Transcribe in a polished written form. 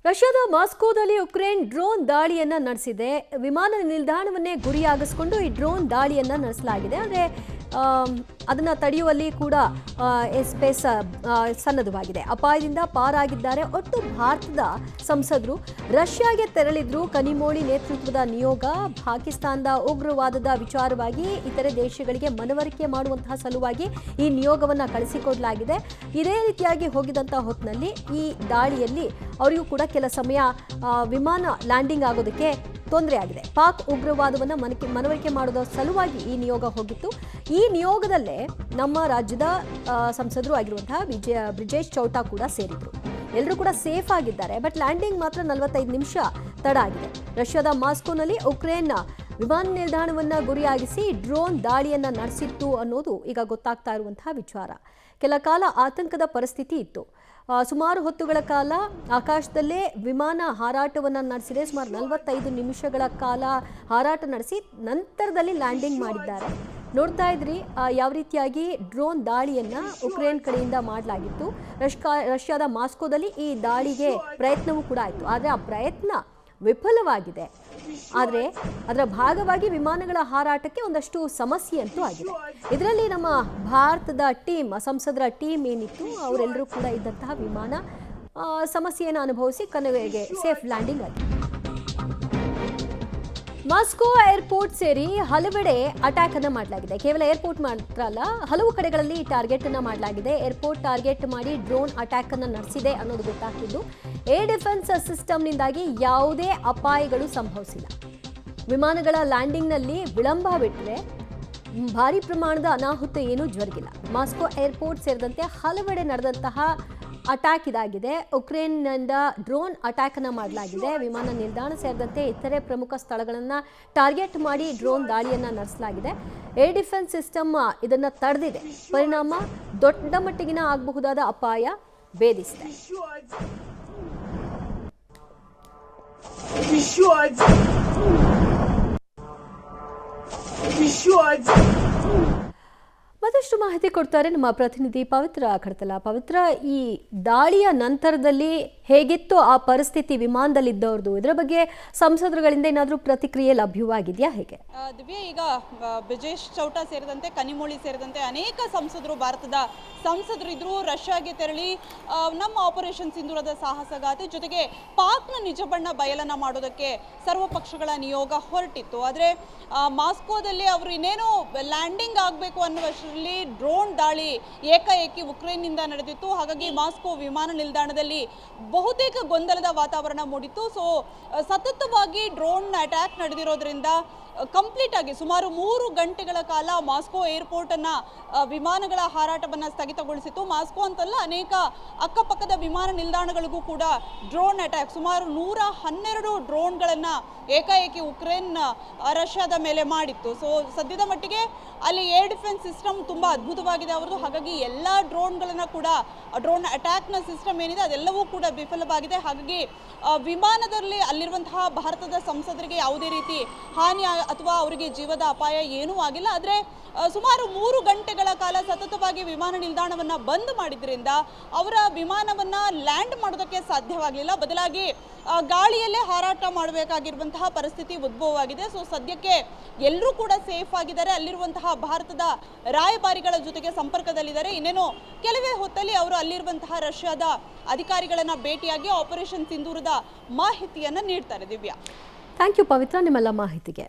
ರಷ್ಯಾದ ಮಾಸ್ಕೋದಲ್ಲಿ Ukraine drone ದಾಳಿಯನ್ನ ನಡೆಸಿದೆ. ವಿಮಾನ ನಿಲ್ದಾಣವನ್ನೇ ಗುರಿಯಾಗಿಸಿಕೊಂಡು ಈ ಡ್ರೋನ್ ದಾಳಿಯನ್ನ ನಡೆಸಲಾಗಿದೆ. ಅಂದರೆ ಅದನ್ನು ತಡೆಯುವಲ್ಲಿ ಕೂಡ ಸ್ಪೇಸ್ ಸನ್ನದ್ಧವಾಗಿದೆ. ಅಪಾಯದಿಂದ ಪಾರಾಗಿದ್ದಾರೆ. ಒಟ್ಟು ಭಾರತದ ಸಂಸದರು ರಷ್ಯಾಗೆ ತೆರಳಿದ್ರು. ಕನಿಮೋಳಿ ನೇತೃತ್ವದ ನಿಯೋಗ ಪಾಕಿಸ್ತಾನದ ಉಗ್ರವಾದದ ವಿಚಾರವಾಗಿ ಇತರೆ ದೇಶಗಳಿಗೆ ಮನವರಿಕೆ ಮಾಡುವಂತಹ ಸಲುವಾಗಿ ಈ ನಿಯೋಗವನ್ನು ಕಳಿಸಿಕೊಡಲಾಗಿದೆ. ಇದೇ ರೀತಿಯಾಗಿ ಹೋಗಿದಂತಹ ಹೊತ್ತಿನಲ್ಲಿ ಈ ದಾಳಿಯಲ್ಲಿ ಅವರಿಗೂ ಕೂಡ ಕೆಲ ಸಮಯ ವಿಮಾನ ಲ್ಯಾಂಡಿಂಗ್ ಆಗೋದಕ್ಕೆ ತೊಂದರೆ ಆಗಿದೆ. ಪಾಕ್ ಉಗ್ರವಾದವನ್ನು ಮನವರಿಕೆ ಮಾಡೋದ ಸಲುವಾಗಿ ಈ ನಿಯೋಗ ಹೋಗಿತ್ತು. ಈ ನಿಯೋಗದಲ್ಲೇ ನಮ್ಮ ರಾಜ್ಯದ ಸಂಸದರು ಆಗಿರುವಂತಹ ಬ್ರಿಜೇಶ್ ಚೌಟಾ ಕೂಡ ಸೇರಿದ್ರು. ಎಲ್ಲರೂ ಕೂಡ ಸೇಫ್ ಆಗಿದ್ದಾರೆ. ಬಟ್ ಲ್ಯಾಂಡಿಂಗ್ ಮಾತ್ರ 45 ನಿಮಿಷ ತಡ ಆಗಿದೆ. ರಷ್ಯಾದ ಮಾಸ್ಕೋನಲ್ಲಿ ಉಕ್ರೇನ್ನ ವಿಮಾನ ನಿಲ್ದಾಣವನ್ನು ಗುರಿಯಾಗಿಸಿ ಡ್ರೋನ್ ದಾಳಿಯನ್ನ ನಡೆಸಿತ್ತು ಅನ್ನೋದು ಈಗ ಗೊತ್ತಾಗ್ತಾ ಇರುವಂತಹ ವಿಚಾರ. ಕೆಲ ಕಾಲ ಆತಂಕದ ಪರಿಸ್ಥಿತಿ ಇತ್ತು. ಸುಮಾರು ಹೊತ್ತುಗಳ ಕಾಲ ಆಕಾಶದಲ್ಲೇ ವಿಮಾನ ಹಾರಾಟವನ್ನು ನಡೆಸಿದೆ. ಸುಮಾರು 45 ನಿಮಿಷಗಳ ಕಾಲ ಹಾರಾಟ ನಡೆಸಿ ನಂತರದಲ್ಲಿ ಲ್ಯಾಂಡಿಂಗ್ ಮಾಡಿದ್ದಾರೆ. ನೋಡ್ತಾ ಇದ್ರಿ ಯಾವ ರೀತಿಯಾಗಿ ಡ್ರೋನ್ ದಾಳಿಯನ್ನ ಉಕ್ರೇನ್ ಕಡೆಯಿಂದ ಮಾಡಲಾಗಿತ್ತು. ರಷ್ಯಾದ ಮಾಸ್ಕೋದಲ್ಲಿ ಈ ದಾಳಿಗೆ ಪ್ರಯತ್ನವೂ ಕೂಡ ಆಯಿತು. ಆದರೆ ಆ ಪ್ರಯತ್ನ ವಿಫಲವಾಗಿದೆ. ಆದರೆ ಅದರ ಭಾಗವಾಗಿ ವಿಮಾನಗಳ ಹಾರಾಟಕ್ಕೆ ಒಂದಷ್ಟು ಸಮಸ್ಯೆ ಅಂತೂ ಆಗಿದೆ. ಇದರಲ್ಲಿ ನಮ್ಮ ಭಾರತದ ಟೀಮ್, ಸಂಸದರ ಟೀಮ್ ಏನಿತ್ತು ಅವರೆಲ್ಲರೂ ಕೂಡ ಇದ್ದಂತಹ ವಿಮಾನ ಸಮಸ್ಯೆಯನ್ನು ಅನುಭವಿಸಿ ಕೊನೆಗೆ ಸೇಫ್ ಲ್ಯಾಂಡಿಂಗ್ ಆಗಿದೆ. ಮಾಸ್ಕೋ ಏರ್ಪೋರ್ಟ್ ಸೇರಿ ಹಲವೆಡೆ ಅಟ್ಯಾಕ್ ಅನ್ನು ಮಾಡಲಾಗಿದೆ. ಕೇವಲ ಏರ್ಪೋರ್ಟ್ ಮಾತ್ರ ಅಲ್ಲ, ಹಲವು ಕಡೆಗಳಲ್ಲಿ ಟಾರ್ಗೆಟ್ ಅನ್ನು ಮಾಡಲಾಗಿದೆ. ಏರ್ಪೋರ್ಟ್ ಟಾರ್ಗೆಟ್ ಮಾಡಿ ಡ್ರೋನ್ ಅಟ್ಯಾಕ್ ಅನ್ನು ನಡೆಸಿದೆ ಅನ್ನೋದು ಗೊತ್ತಾಗ್ತಿದ್ದು, ಏರ್ ಡಿಫೆನ್ಸ್ ಸಿಸ್ಟಮ್ನಿಂದಾಗಿ ಯಾವುದೇ ಅಪಾಯಗಳು ಸಂಭವಿಸಿಲ್ಲ. ವಿಮಾನಗಳ ಲ್ಯಾಂಡಿಂಗ್ನಲ್ಲಿ ವಿಳಂಬ ಬಿಟ್ಟರೆ ಭಾರಿ ಪ್ರಮಾಣದ ಅನಾಹುತ ಏನೂ ಜರುಗಿಲ್ಲ. ಮಾಸ್ಕೋ ಏರ್ಪೋರ್ಟ್ ಸೇರಿದಂತೆ ಹಲವೆಡೆ ನಡೆದಂತಹ ಅಟ್ಯಾಕ್ ಇದಾಗಿದೆ. ಉಕ್ರೇನ್ನಿಂದ ಡ್ರೋನ್ ಅಟ್ಯಾಕ್ ಅನ್ನು ಮಾಡಲಾಗಿದೆ. ವಿಮಾನ ನಿಲ್ದಾಣ ಸೇರಿದಂತೆ ಇತರೆ ಪ್ರಮುಖ ಸ್ಥಳಗಳನ್ನು ಟಾರ್ಗೆಟ್ ಮಾಡಿ ಡ್ರೋನ್ ದಾಳಿಯನ್ನು ನಡೆಸಲಾಗಿದೆ. ಏರ್ ಡಿಫೆನ್ಸ್ ಸಿಸ್ಟಮ್ ಇದನ್ನು ತಡೆದಿದೆ. ಪರಿಣಾಮ ದೊಡ್ಡ ಮಟ್ಟಿಗಿನ ಆಗಬಹುದಾದ ಅಪಾಯ ಭೇದಿಸಿದೆ. ಮತ್ತಷ್ಟು ಮಾಹಿತಿ ಕೊಡ್ತಾರೆ ನಮ್ಮ ಪ್ರತಿನಿಧಿ ಪವಿತ್ರ ಕಡತಲ. ಪವಿತ್ರ, ಈ ದಾಳಿಯ ನಂತರದಲ್ಲಿ ಹೇಗಿತ್ತು ಆ ಪರಿಸ್ಥಿತಿ ವಿಮಾನದಲ್ಲಿದ್ದವ್ರದ್ದು? ಇದರ ಬಗ್ಗೆ ಸಂಸದರುಗಳಿಂದ ಏನಾದರೂ ಪ್ರತಿಕ್ರಿಯೆ ಲಭ್ಯವಾಗಿದೆಯಾ? ಹೇಗೆ ದಿವ್ಯಾ, ಈಗ ಬ್ರಿಜೇಶ್ ಚೌಟಾ ಸೇರಿದಂತೆ ಕನಿಮೋಳಿ ಸೇರಿದಂತೆ ಅನೇಕ ಸಂಸದರು, ಭಾರತದ ಸಂಸದರು ಇದ್ರು. ರಷ್ಯಾಗೆ ತೆರಳಿ ನಮ್ಮ ಆಪರೇಷನ್ ಸಿಂಧೂರದ ಸಾಹಸಗಾತಿ ಜೊತೆಗೆ ಪಾಕ್ನ ನಿಜ ಬಣ್ಣ ಬಯಲನ್ನ ಮಾಡೋದಕ್ಕೆ ಸರ್ವ ಪಕ್ಷಗಳ ನಿಯೋಗ ಹೊರಟಿತ್ತು. ಆದರೆ ಮಾಸ್ಕೋದಲ್ಲಿ ಅವರು ಇನ್ನೇನೋ ಲ್ಯಾಂಡಿಂಗ್ ಆಗಬೇಕು ಅನ್ನುವಷ್ಟರಲ್ಲಿ ಡ್ರೋನ್ ದಾಳಿ ಏಕಾಏಕಿ ಉಕ್ರೇನ್ನಿಂದ ನಡೆದಿತ್ತು. ಹಾಗಾಗಿ ಮಾಸ್ಕೋ ವಿಮಾನ ನಿಲ್ದಾಣದಲ್ಲಿ ಬಹುತೇಕ ಗೊಂದಲದ ವಾತಾವರಣ ಮೂಡಿತ್ತು. ಸೊ ಸತತವಾಗಿ ಡ್ರೋನ್ ಅಟ್ಯಾಕ್ ನಡೆದಿರೋದ್ರಿಂದ ಕಂಪ್ಲೀಟ್ ಆಗಿ ಸುಮಾರು 3 ಗಂಟೆಗಳ ಕಾಲ ಮಾಸ್ಕೋ ಏರ್ಪೋರ್ಟ್ ಅನ್ನ ವಿಮಾನಗಳ ಹಾರಾಟವನ್ನು ಸ್ಥಗಿತಗೊಳಿಸಿತ್ತು. ಮಾಸ್ಕೋ ಅಂತಲ್ಲ, ಅನೇಕ ಅಕ್ಕಪಕ್ಕದ ವಿಮಾನ ನಿಲ್ದಾಣಗಳಿಗೂ ಕೂಡ ಡ್ರೋನ್ ಅಟ್ಯಾಕ್, ಸುಮಾರು 112 ಡ್ರೋನ್ಗಳನ್ನು ಏಕಾಏಕಿ ಉಕ್ರೇನ್ ರಷ್ಯಾದ ಮೇಲೆ ಮಾಡಿತ್ತು. ಸೊ ಸದ್ಯದ ಮಟ್ಟಿಗೆ ಅಲ್ಲಿ ಏರ್ ಡಿಫೆನ್ಸ್ ಸಿಸ್ಟಮ್ ತುಂಬಾ ಅದ್ಭುತವಾಗಿದೆ ಅವರದು. ಹಾಗಾಗಿ ಎಲ್ಲ ಡ್ರೋನ್ಗಳನ್ನು ಕೂಡ, ಡ್ರೋನ್ ಅಟ್ಯಾಕ್ನ ಸಿಸ್ಟಮ್ ಏನಿದೆ ಅದೆಲ್ಲವೂ ಕೂಡ ವಿಫಲವಾಗಿದೆ. ಹಾಗಾಗಿ ವಿಮಾನದಲ್ಲಿ ಅಲ್ಲಿರುವಂತಹ ಭಾರತದ ಸಂಸದರಿಗೆ ಯಾವುದೇ ರೀತಿ ಹಾನಿ ಅಥವಾ ಅವರಿಗೆ ಜೀವದ ಅಪಾಯ ಏನೂ ಆಗಿಲ್ಲ. ಆದರೆ ಸುಮಾರು 3 ಗಂಟೆಗಳ ಕಾಲ ಸತತವಾಗಿ ವಿಮಾನ ನಿಲ್ದಾಣವನ್ನ ಬಂದ್ ಮಾಡಿದ್ರಿಂದ ಅವರ ವಿಮಾನವನ್ನ ಲ್ಯಾಂಡ್ ಮಾಡೋದಕ್ಕೆ ಸಾಧ್ಯವಾಗಲಿಲ್ಲ. ಬದಲಾಗಿ ಗಾಳಿಯಲ್ಲೇ ಹಾರಾಟ ಮಾಡಬೇಕಾಗಿರುವಂತಹ ಪರಿಸ್ಥಿತಿ ಉದ್ಭವವಾಗಿದೆ. ಸೊ ಸದ್ಯಕ್ಕೆ ಎಲ್ಲರೂ ಕೂಡ ಸೇಫ್ ಆಗಿದ್ದಾರೆ. ಅಲ್ಲಿರುವಂತಹ ಭಾರತದ ರಾಯಭಾರಿಗಳ ಜೊತೆಗೆ ಸಂಪರ್ಕದಲ್ಲಿದ್ದಾರೆ. ಇನ್ನೇನು ಕೆಲವೇ ಹೊತ್ತಲ್ಲಿ ಅವರು ಅಲ್ಲಿರುವಂತಹ ರಷ್ಯಾದ ಅಧಿಕಾರಿಗಳನ್ನ ಭೇಟಿಯಾಗಿ ಆಪರೇಷನ್ ಸಿಂಧೂರದ ಮಾಹಿತಿಯನ್ನ ನೀಡ್ತಾರೆ. ದಿವ್ಯಾ, ಥ್ಯಾಂಕ್ ಯು ಪವಿತ್ರ, ನಿಮ್ಮೆಲ್ಲ ಮಾಹಿತಿಗೆ.